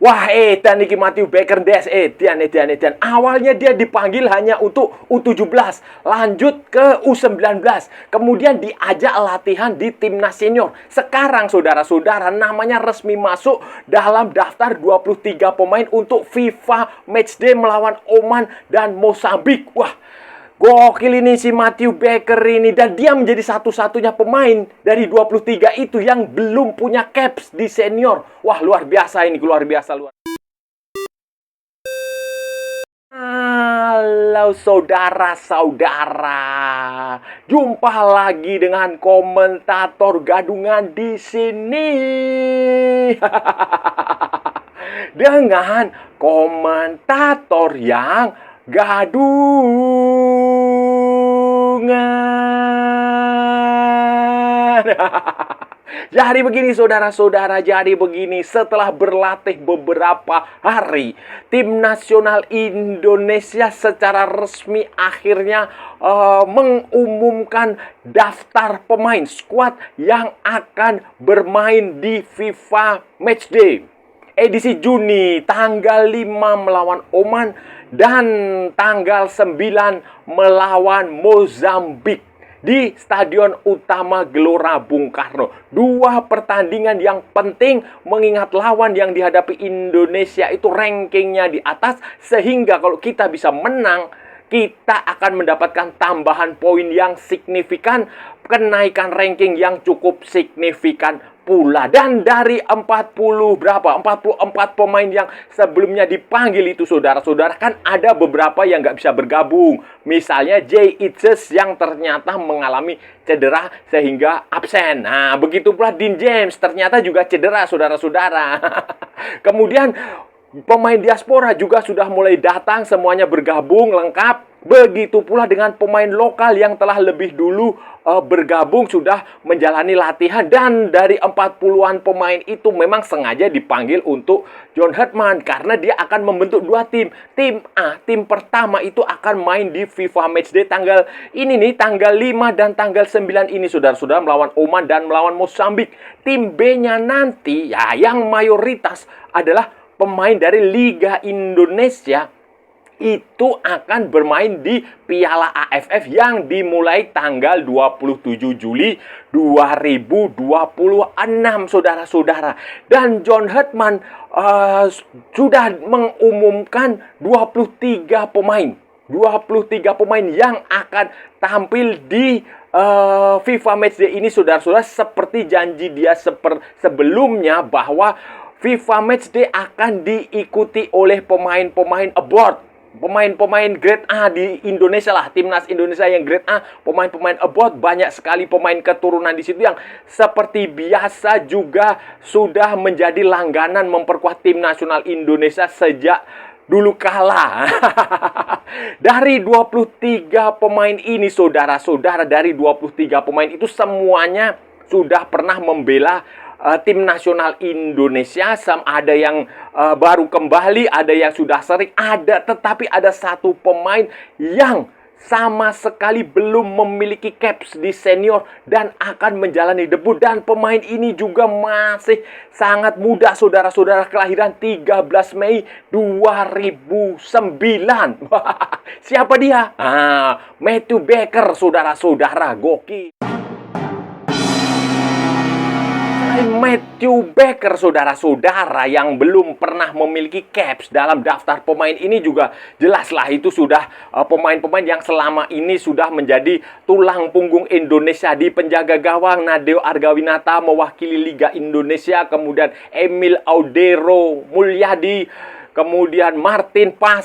Wah, edan iki Matthew Baker Des, edan. Awalnya dia dipanggil hanya untuk U17, lanjut ke U19, kemudian diajak latihan di timnas senior. Sekarang saudara-saudara namanya resmi masuk dalam daftar 23 pemain untuk FIFA Matchday melawan Oman dan Mozambik. Wah, gokil ini si Matthew Baker ini. Dan dia menjadi satu-satunya pemain dari 23 itu yang belum punya caps di senior. Wah, luar biasa ini, luar biasa. Halo saudara-saudara, jumpa lagi dengan komentator gadungan di sini. Dengan komentator yang gadungan. Jadi begini saudara-saudara, setelah berlatih beberapa hari, tim nasional Indonesia secara resmi akhirnya mengumumkan daftar pemain skuad yang akan bermain di FIFA Matchday edisi Juni, tanggal 5 melawan Oman dan tanggal 9 melawan Mozambik di Stadion Utama Gelora Bung Karno. Dua pertandingan yang penting mengingat lawan yang dihadapi Indonesia itu rankingnya di atas, sehingga kalau kita bisa menang, kita akan mendapatkan tambahan poin yang signifikan, kenaikan ranking yang cukup signifikan pula. Dan dari 44 pemain yang sebelumnya dipanggil itu saudara-saudara, kan ada beberapa yang nggak bisa bergabung. Misalnya Jay Itzes yang ternyata mengalami cedera sehingga absen. Nah, begitu pula Dean James ternyata juga cedera saudara-saudara. Kemudian pemain diaspora juga sudah mulai datang, semuanya bergabung lengkap. Begitu pula dengan pemain lokal yang telah lebih dulu bergabung, sudah menjalani latihan. Dan dari 40-an pemain itu memang sengaja dipanggil untuk John Herdman, karena dia akan membentuk dua tim. Tim A, tim pertama itu akan main di FIFA Matchday tanggal 5 dan tanggal 9 ini saudara-saudara, melawan Oman dan melawan Mozambik. Tim B-nya nanti ya yang mayoritas adalah pemain dari Liga Indonesia, itu akan bermain di Piala AFF yang dimulai tanggal 27 Juli 2026 saudara-saudara. Dan John Herdman sudah mengumumkan 23 pemain yang akan tampil di FIFA Matchday ini saudara-saudara. Seperti janji dia sebelumnya bahwa FIFA Matchday akan diikuti oleh pemain-pemain abroad, pemain-pemain grade A di Indonesia lah, timnas Indonesia yang grade A, pemain-pemain abroad, banyak sekali pemain keturunan di situ yang seperti biasa juga sudah menjadi langganan memperkuat tim nasional Indonesia sejak dulu kala. Dari 23 pemain ini saudara-saudara, dari 23 pemain itu semuanya sudah pernah membela tim nasional Indonesia. Ada yang baru kembali, ada yang sudah sering, tetapi ada satu pemain yang sama sekali belum memiliki caps di senior dan akan menjalani debut. Dan pemain ini juga masih sangat muda saudara-saudara, kelahiran 13 Mei 2009. Siapa dia? Matthew Baker saudara-saudara, gokil. Matthew Baker saudara-saudara yang belum pernah memiliki caps dalam daftar pemain ini juga jelaslah itu sudah pemain-pemain yang selama ini sudah menjadi tulang punggung Indonesia. Di penjaga gawang Nadeo Argawinata mewakili Liga Indonesia, kemudian Emil Audero Mulyadi, kemudian Martin Pas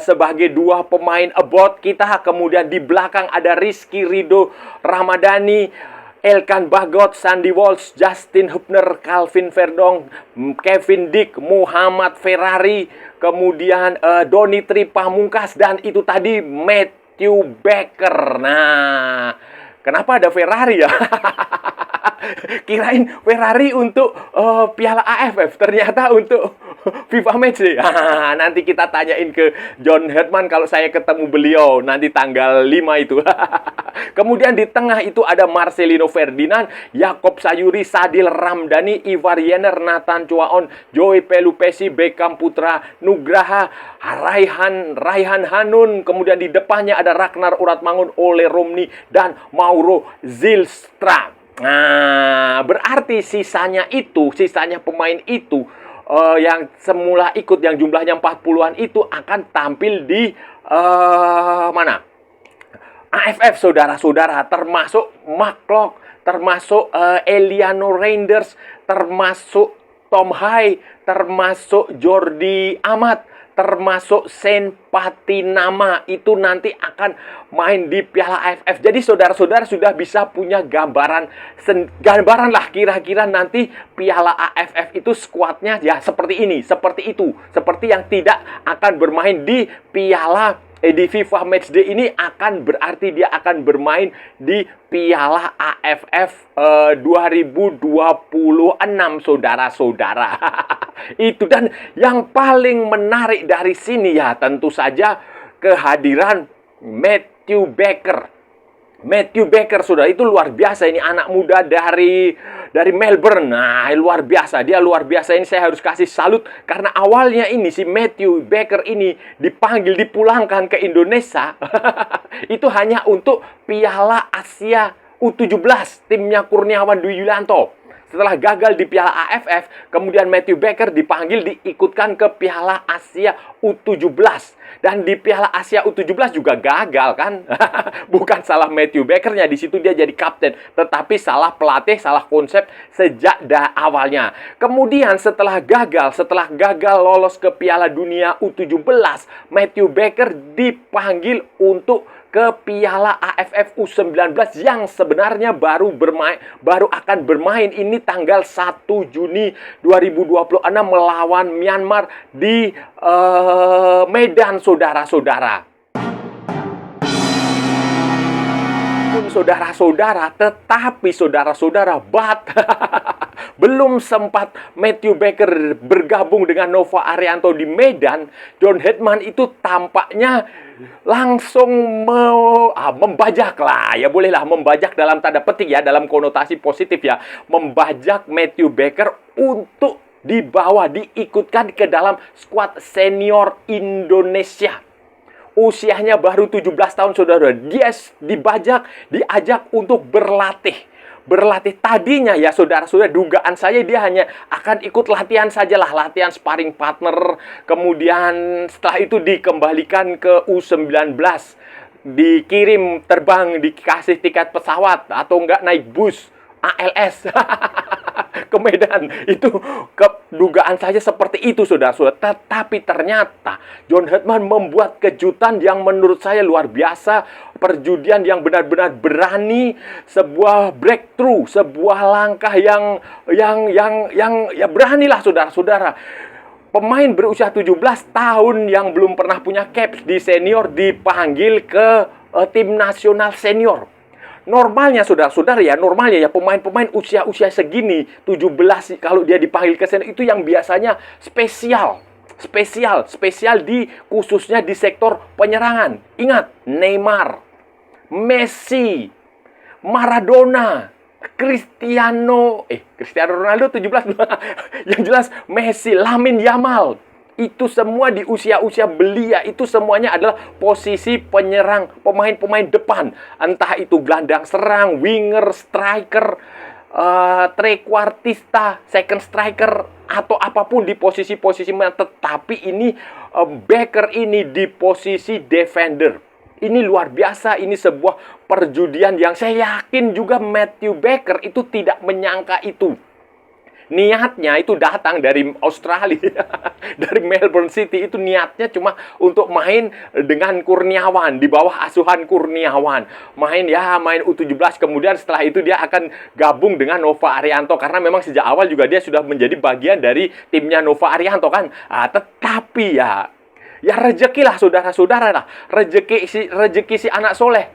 sebagai dua pemain abroad kita. Kemudian di belakang ada Rizky Ridho Ramadhani, Elkan Bagot, Sandy Walsh, Justin Hubner, Calvin Verdong, Kevin Dick, Muhammad Ferrari, kemudian Doni Tri Pamungkas, dan itu tadi Matthew Baker. Nah, kenapa ada Ferrari ya? Kirain Ferrari untuk Piala AFF, ternyata untuk FIFA Matchday. Nanti kita tanyain ke John Hetman kalau saya ketemu beliau nanti tanggal 5 itu. Kemudian di tengah itu ada Marcelino Ferdinand, Yakob Sayuri, Sadil Ramdhani, Ivar Jenner, Nathan Chuaon, Joey Pelupesi, Beckham Putra, Nugraha, Raihan Hanun. Kemudian di depannya ada Ragnar Uratmangun, Ole Romni, dan Mauro Zylstra. Nah, berarti sisanya pemain itu yang semula ikut yang jumlahnya 40-an itu akan tampil di mana? AFF, saudara-saudara, termasuk Mark, termasuk Eliano Reinders, termasuk Tom Hai, termasuk Jordi Amat, termasuk Sen Patinama, itu nanti akan main di Piala AFF. Jadi saudara-saudara sudah bisa punya gambaran lah kira-kira nanti Piala AFF itu skuadnya ya seperti ini, seperti itu, seperti yang tidak akan bermain di di FIFA Matchday ini berarti dia akan bermain di Piala AFF 2026, saudara-saudara. Itu, dan yang paling menarik dari sini ya tentu saja kehadiran Matthew Baker. Matthew Baker, saudara, itu luar biasa. Ini anak muda dari Melbourne. Nah, luar biasa. Dia luar biasa. Ini saya harus kasih salut. Karena awalnya ini si Matthew Baker ini dipulangkan ke Indonesia. Itu hanya untuk Piala Asia U17. Timnya Kurniawan Dwi Yulianto. Setelah gagal di Piala AFF, kemudian Matthew Baker diikutkan ke Piala Asia U17. Dan di Piala Asia U17 juga gagal kan? Bukan salah Matthew Bakernya, di situ dia jadi kapten. Tetapi salah pelatih, salah konsep sejak awalnya. Kemudian setelah gagal lolos ke Piala Dunia U17, Matthew Baker dipanggil untuk ke Piala AFF U19 yang sebenarnya baru akan bermain ini tanggal 1 Juni 2026 melawan Myanmar di Medan, saudara-saudara. Tetapi saudara-saudara, belum sempat Matthew Baker bergabung dengan Nova Arianto di Medan, John Hetman itu tampaknya langsung membajak lah, ya bolehlah membajak dalam tanda petik ya, dalam konotasi positif ya, membajak Matthew Baker untuk diikutkan ke dalam skuad senior Indonesia. Usianya baru 17 tahun, saudara. Dia diajak untuk berlatih. Tadinya ya saudara-saudara, dugaan saya dia hanya akan ikut latihan sajalah, latihan sparring partner. Kemudian setelah itu dikembalikan ke U19, dikirim terbang, dikasih tiket pesawat atau enggak naik bus ALS ke Medan. Itu dugaan saja seperti itu, saudara-saudara. Tetapi ternyata John Hetman membuat kejutan yang menurut saya luar biasa. Perjudian yang benar-benar berani, sebuah breakthrough, sebuah langkah yang ya beranilah, saudara-saudara. Pemain berusia 17 tahun yang belum pernah punya caps di senior dipanggil ke tim nasional senior. Normalnya, saudara-saudara ya, pemain-pemain usia segini, 17, kalau dia dipanggil ke senior itu yang biasanya spesial khususnya di sektor penyerangan. Ingat, Neymar, Messi, Maradona, Cristiano Ronaldo 17. Yang jelas Messi, Lamine Yamal. Itu semua di usia-usia belia, itu semuanya adalah posisi penyerang, pemain-pemain depan. Entah itu gelandang serang, winger, striker, trequartista, second striker, atau apapun di posisi-posisi mana. Tetapi ini Baker ini di posisi defender. Ini luar biasa, ini sebuah perjudian yang saya yakin juga Matthew Baker itu tidak menyangka itu. Niatnya itu datang dari Australia, dari Melbourne City. Itu niatnya cuma untuk main dengan Kurniawan, di bawah asuhan Kurniawan. Main U17, kemudian setelah itu dia akan gabung dengan Nova Arianto. Karena memang sejak awal juga dia sudah menjadi bagian dari timnya Nova Arianto kan. Tetapi ya rezekilah, saudara-saudara lah. Rezeki si anak soleh.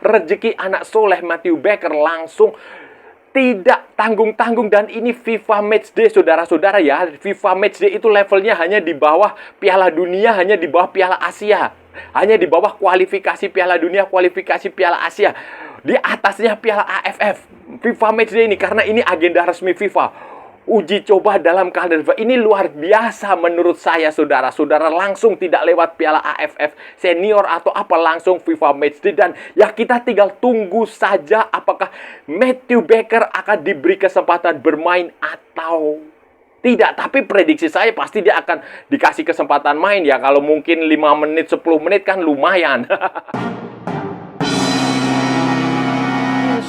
Rezeki anak soleh Matthew Baker langsung tidak tanggung-tanggung. Dan ini FIFA Matchday, saudara-saudara ya. FIFA Matchday itu levelnya hanya di bawah Piala Dunia, hanya di bawah Piala Asia, hanya di bawah kualifikasi Piala Dunia, kualifikasi Piala Asia. Di atasnya Piala AFF. FIFA Matchday ini, karena ini agenda resmi FIFA. Uji coba dalam kalender FIFA ini luar biasa menurut saya, saudara-saudara. Langsung tidak lewat Piala AFF senior atau apa, langsung FIFA Matchday. Dan ya kita tinggal tunggu saja apakah Matthew Baker akan diberi kesempatan bermain atau tidak. Tapi prediksi saya pasti dia akan dikasih kesempatan main ya. Kalau mungkin 5 menit, 10 menit kan lumayan.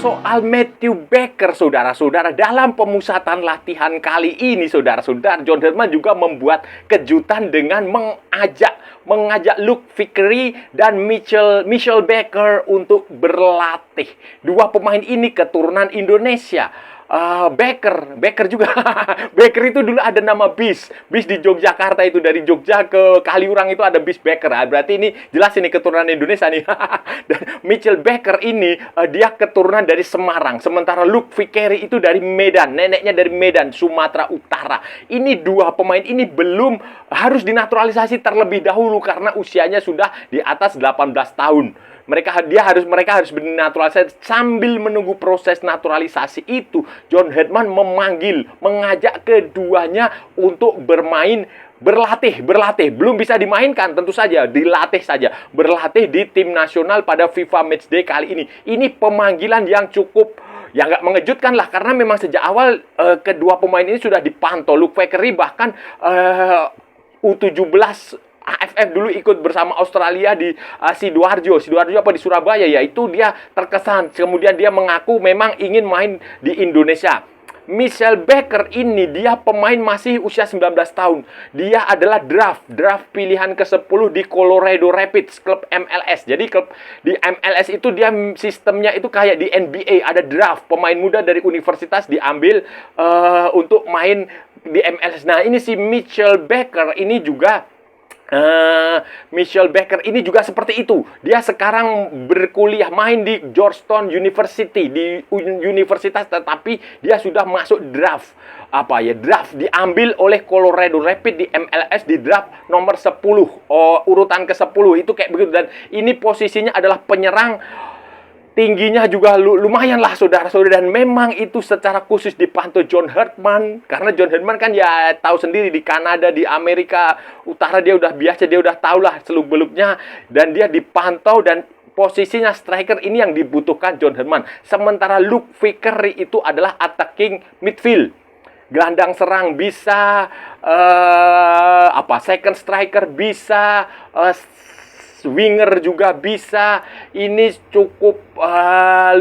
Soal Matthew Baker, saudara-saudara, dalam pemusatan latihan kali ini, saudara-saudara, John Herdman juga membuat kejutan dengan mengajak Luke Vickery dan Mitchell Baker untuk berlatih. Dua pemain ini keturunan Indonesia. Baker juga. Baker itu dulu ada nama bis di Yogyakarta, itu dari Jogja ke Kaliurang itu ada bis Baker. Berarti ini jelas ini keturunan Indonesia nih. Dan Mitchell Baker ini dia keturunan dari Semarang, sementara Luke Vickery itu dari Medan, neneknya dari Medan, Sumatera Utara. Ini dua pemain ini belum, harus dinaturalisasi terlebih dahulu karena usianya sudah di atas 18 tahun. Mereka harus bernaturalisasi. Sambil menunggu proses naturalisasi itu, John Herdman mengajak keduanya untuk berlatih. Belum bisa dimainkan, tentu saja dilatih saja. Berlatih di tim nasional pada FIFA Matchday kali ini. Ini pemanggilan yang cukup, ya nggak mengejutkan lah, karena memang sejak awal kedua pemain ini sudah dipantau. Luke Vickery bahkan U17 AFF dulu ikut bersama Australia di Sidoarjo apa di Surabaya ya, itu dia terkesan. Kemudian dia mengaku memang ingin main di Indonesia. Mitchell Baker ini dia pemain masih usia 19 tahun. Dia adalah draft pilihan ke-10 di Colorado Rapids, klub MLS. Jadi klub di MLS itu dia sistemnya itu kayak di NBA, ada draft pemain muda dari universitas diambil untuk main di MLS. Nah, ini si Mitchell Baker ini juga seperti itu. Dia sekarang berkuliah, main di Georgetown University, di universitas, tetapi dia sudah masuk draft. Draft diambil oleh Colorado Rapids di MLS, di draft nomor 10, urutan ke-10 itu kayak begitu. Dan ini posisinya adalah penyerang. Tingginya juga lumayan lah, saudara-saudara. Dan memang itu secara khusus dipantau John Herdman. Karena John Herdman kan ya tahu sendiri, di Kanada, di Amerika Utara dia udah biasa, dia udah tahu lah seluk-beluknya. Dan dia dipantau, dan posisinya striker ini yang dibutuhkan John Herdman. Sementara Luke Vickery itu adalah attacking midfield. Gelandang serang bisa, second striker bisa, winger juga bisa. Ini cukup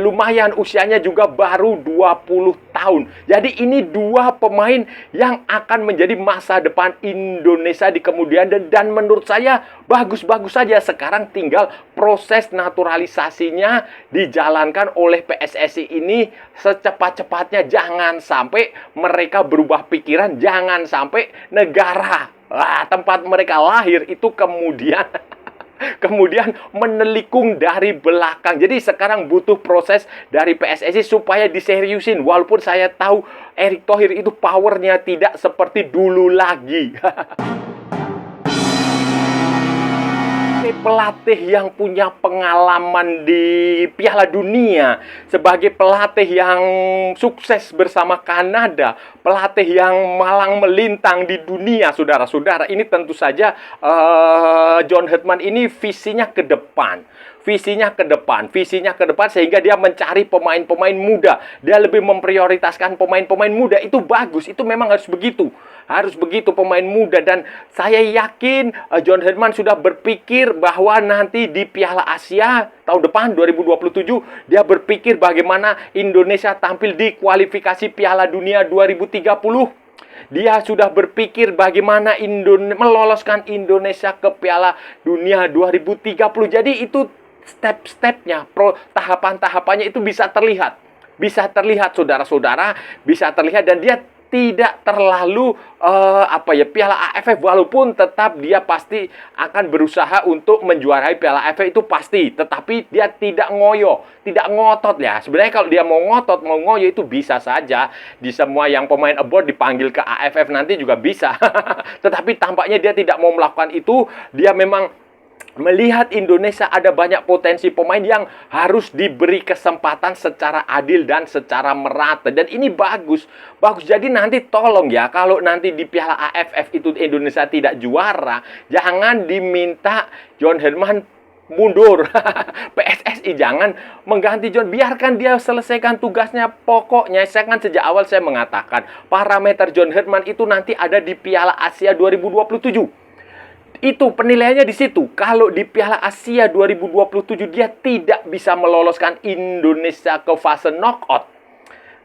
lumayan, usianya juga baru 20 tahun. Jadi ini dua pemain yang akan menjadi masa depan Indonesia di kemudian. Dan menurut saya bagus-bagus saja. Sekarang tinggal proses naturalisasinya dijalankan oleh PSSI ini secepat-cepatnya. Jangan sampai mereka berubah pikiran, jangan sampai negara tempat mereka lahir itu kemudian menelikung dari belakang. Jadi sekarang butuh proses dari PSSI supaya diseriusin. Walaupun saya tahu Erick Thohir itu powernya tidak seperti dulu lagi. Pelatih yang punya pengalaman di Piala Dunia, sebagai pelatih yang sukses bersama Kanada, pelatih yang malang melintang di dunia, saudara-saudara, ini tentu saja John Herdman ini visinya ke depan sehingga dia mencari pemain-pemain muda. Dia lebih memprioritaskan pemain-pemain muda. Itu bagus, itu memang harus begitu pemain muda. Dan saya yakin John Herdman sudah berpikir bahwa nanti di Piala Asia tahun depan 2027 dia berpikir bagaimana Indonesia tampil di kualifikasi Piala Dunia 2030. Dia sudah berpikir bagaimana meloloskan Indonesia ke Piala Dunia 2030. Jadi itu step-stepnya, tahapan-tahapannya itu bisa terlihat, saudara-saudara, bisa terlihat. Dan dia tidak terlalu Piala AFF, walaupun tetap dia pasti akan berusaha untuk menjuarai Piala AFF, itu pasti, tetapi dia tidak ngoyo, tidak ngotot ya. Sebenarnya kalau dia mau ngotot, mau ngoyo itu bisa saja di semua yang pemain abroad dipanggil ke AFF nanti juga bisa. Tetapi tampaknya dia tidak mau melakukan itu. Dia memang melihat Indonesia ada banyak potensi pemain yang harus diberi kesempatan secara adil dan secara merata. Dan ini bagus. Bagus. Jadi nanti tolong ya, kalau nanti di Piala AFF itu Indonesia tidak juara, jangan diminta John Herdman mundur. PSSI jangan mengganti John. Biarkan dia selesaikan tugasnya. Pokoknya saya kan sejak awal saya mengatakan, parameter John Herdman itu nanti ada di Piala Asia 2027. Itu penilaiannya di situ. Kalau di Piala Asia 2027 dia tidak bisa meloloskan Indonesia ke fase knockout,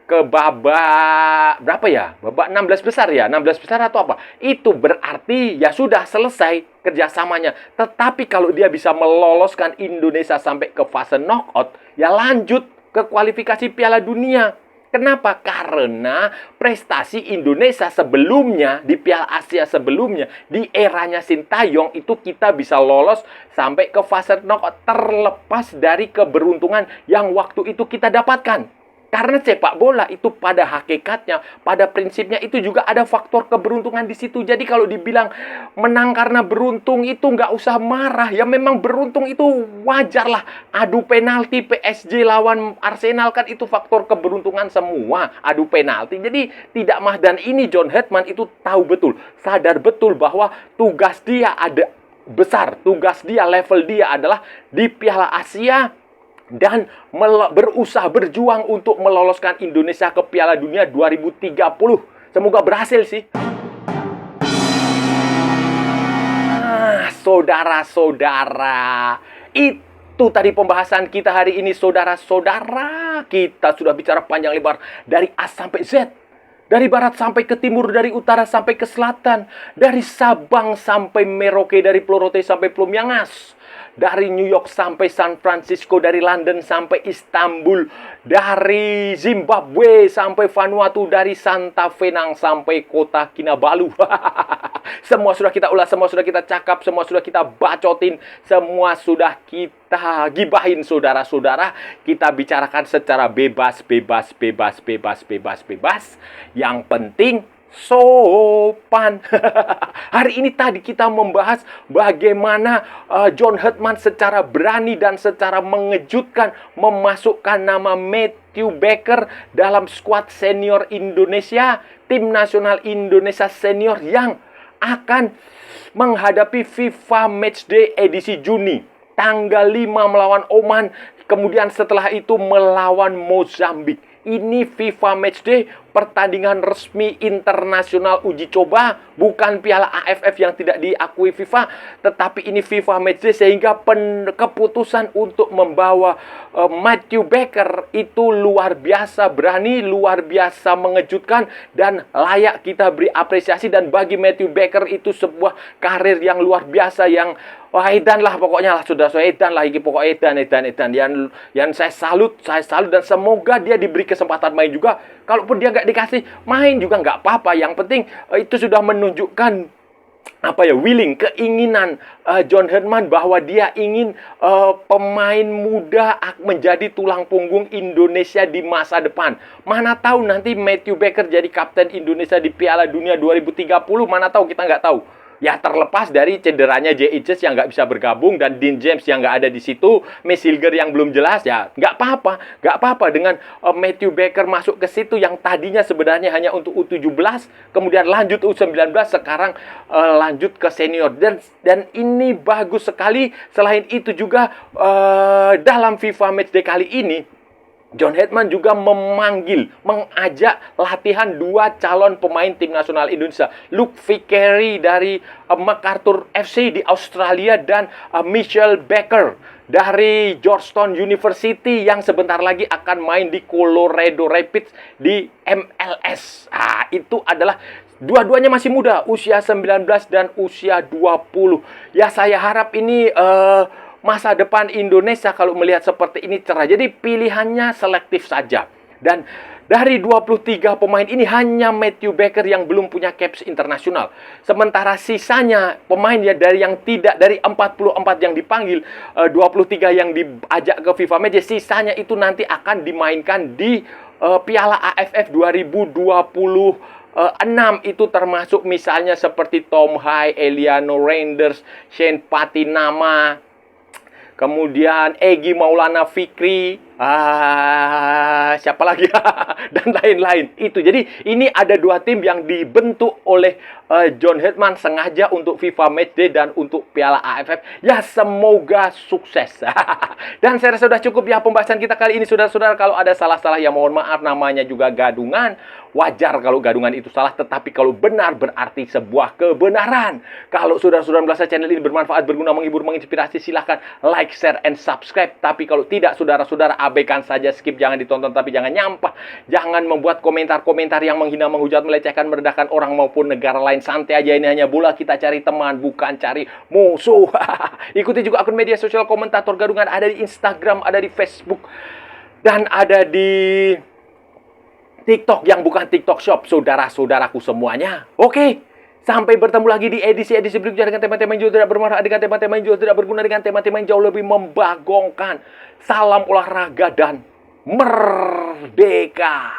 ke babak berapa ya? Babak 16 besar ya? 16 besar atau apa? Itu berarti ya sudah selesai kerjasamanya. Tetapi kalau dia bisa meloloskan Indonesia sampai ke fase knockout, ya lanjut ke kualifikasi Piala Dunia. Kenapa? Karena prestasi Indonesia sebelumnya, di Piala Asia sebelumnya, di eranya Sintayong, itu kita bisa lolos sampai ke fase knockout, terlepas dari keberuntungan yang waktu itu kita dapatkan. Karena sepak bola itu pada hakikatnya, pada prinsipnya itu juga ada faktor keberuntungan di situ. Jadi kalau dibilang menang karena beruntung itu nggak usah marah. Ya memang beruntung itu wajar lah. Adu penalti PSG lawan Arsenal kan itu faktor keberuntungan semua. Adu penalti. Jadi tidak mah, dan ini John Herdman itu tahu betul, sadar betul bahwa tugas dia ada besar. Tugas dia, level dia adalah di Piala Asia dan berusaha berjuang untuk meloloskan Indonesia ke Piala Dunia 2030. Semoga berhasil sih. Saudara-saudara, itu tadi pembahasan kita hari ini, saudara-saudara. Kita sudah bicara panjang lebar dari A sampai Z. Dari barat sampai ke timur, dari utara sampai ke selatan, dari Sabang sampai Merauke, dari Plorote sampai Plumyangas, dari New York sampai San Francisco, dari London sampai Istanbul, dari Zimbabwe sampai Vanuatu, dari Santa Fenang sampai kota Kinabalu. Semua sudah kita ulas, semua sudah kita cakap, semua sudah kita bacotin, semua sudah kita gibahin, saudara-saudara. Kita bicarakan secara bebas. Yang penting sopan. Hari ini tadi kita membahas bagaimana John Herdman secara berani dan secara mengejutkan memasukkan nama Matthew Baker dalam skuad senior Indonesia, tim nasional Indonesia senior yang akan menghadapi FIFA Matchday edisi Juni. Tanggal 5 melawan Oman, kemudian setelah itu melawan Mozambik. Ini FIFA Matchday, pertandingan resmi internasional uji coba, bukan Piala AFF yang tidak diakui FIFA, tetapi ini FIFA Matchday, sehingga keputusan untuk membawa Matthew Baker itu luar biasa berani, luar biasa mengejutkan, dan layak kita beri apresiasi. Dan bagi Matthew Baker itu sebuah karir yang luar biasa, yang wah edan lah pokoknya lah, sudah edan lah iki, pokoknya edan yang saya salut, dan semoga dia diberi kesempatan main juga. Kalaupun dia nggak dikasih main juga nggak apa-apa, yang penting itu sudah menunjukkan willing, keinginan John Herdman bahwa dia ingin pemain muda menjadi tulang punggung Indonesia di masa depan. Mana tahu nanti Matthew Baker jadi kapten Indonesia di Piala Dunia 2030, mana tahu, kita nggak tahu. Ya terlepas dari cederanya J. Ijes yang nggak bisa bergabung, dan Dean James yang nggak ada di situ, Mace Hilger yang belum jelas, ya nggak apa-apa dengan Matthew Baker masuk ke situ yang tadinya sebenarnya hanya untuk U17, kemudian lanjut U19, sekarang lanjut ke senior, dan ini bagus sekali. Selain itu juga dalam FIFA Matchday kali ini, John Herdman juga mengajak latihan dua calon pemain tim nasional Indonesia. Luke Vickery dari MacArthur FC di Australia, dan Michelle Baker dari Georgetown University yang sebentar lagi akan main di Colorado Rapids di MLS. Itu adalah dua-duanya masih muda, usia 19 dan usia 20. Ya saya harap ini masa depan Indonesia kalau melihat seperti ini cerah. Jadi pilihannya selektif saja. Dan Dari 23 pemain ini hanya Matthew Baker yang belum punya caps internasional. Sementara sisanya pemain ya dari yang tidak, dari 44 yang dipanggil, 23 yang diajak ke FIFA Matchday, sisanya itu nanti akan dimainkan di Piala AFF 2026. Itu termasuk misalnya seperti Tom Hai, Eliano Reinders, Shane Patinama, kemudian Egy Maulana Fikri, siapa lagi dan lain-lain. Itu jadi ini ada 2 tim yang dibentuk oleh John Herdman sengaja untuk FIFA Matchday dan untuk Piala AFF. Ya, semoga sukses. Dan saya rasa sudah cukup ya pembahasan kita kali ini, saudara-saudara. Kalau ada salah-salah ya mohon maaf, namanya juga gadungan. Wajar kalau gadungan itu salah, tetapi kalau benar berarti sebuah kebenaran. Kalau saudara-saudara merasa channel ini bermanfaat, berguna, menghibur, menginspirasi, silahkan like, share, and subscribe. Tapi kalau tidak, saudara-saudara abaikan saja, skip, jangan ditonton, tapi jangan nyampah. Jangan membuat komentar-komentar yang menghina, menghujat, melecehkan, merendahkan orang maupun negara lain. Santai aja, ini hanya bola, kita cari teman, bukan cari musuh. Ikuti juga akun media sosial komentator gadungan, ada di Instagram, ada di Facebook, dan ada di TikTok yang bukan TikTok Shop, saudara-saudaraku semuanya. Oke, sampai bertemu lagi di edisi-edisi berikutnya dengan tema-tema yang jauh tidak bermanfaat, dengan tema-tema yang jauh tidak berguna, dengan tema-tema yang jauh lebih membagongkan. Salam olahraga dan merdeka.